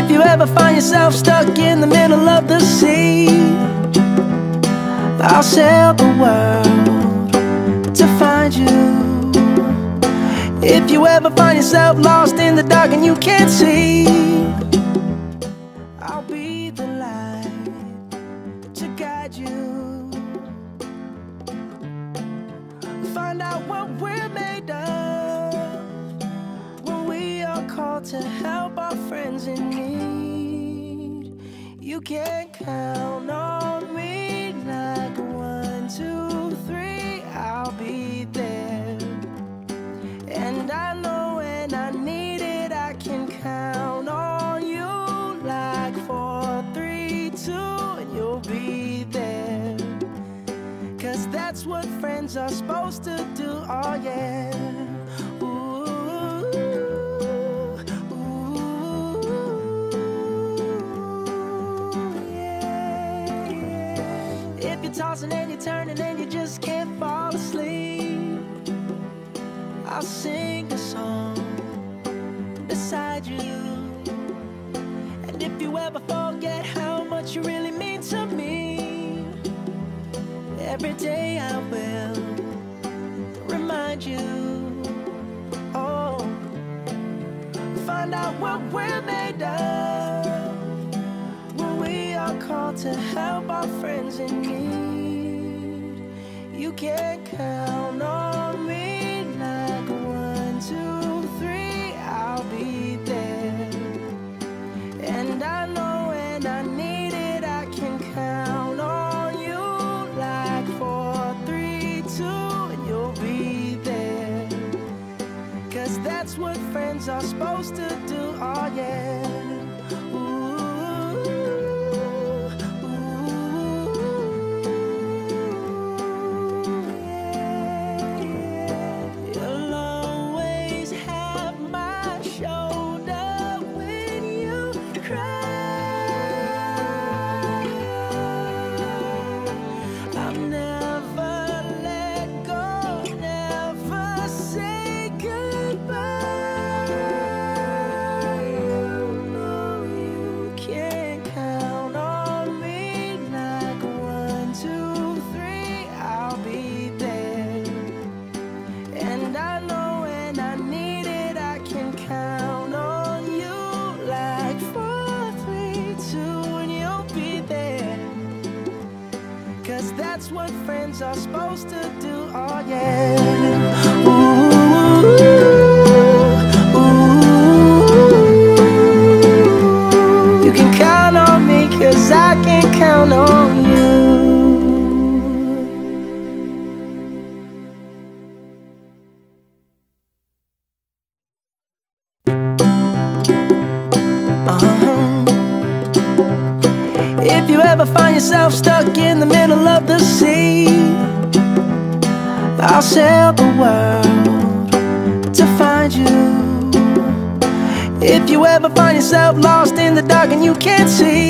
If you ever find yourself stuck in the middle of the sea, I'll sail the world to find you. If you ever find yourself lost in the dark and you can't see, I'll be the light to guide you. Find out what we're made of when we are called to help our friends in need. You can count on me like 1, 2, 3, I'll be there. And I know when I need it, I can count on you like 4, 3, 2, and you'll be there. 'Cause that's what friends are supposed to do, oh yeah. If you're tossing and you're turning and you just can't fall asleep, I'll sing a song beside you. And if you ever forget how much you really mean to me, every day I will remind you. Oh, find out what we're made of when we are called to help our friends in need. You can count on me like 1, 2, 3, I'll be there. And I know when I need it, I can count on you like 4, 3, 2, and you'll be there. 'Cause that's what friends are supposed to do, oh yeah. That's what friends are supposed to do, oh yeah. Ooh, ooh. You can count on me 'cause I can count on you. If you ever find yourself stuck in the middle of the sea, I'll sail the world to find you. If you ever find yourself lost in the dark and you can't see,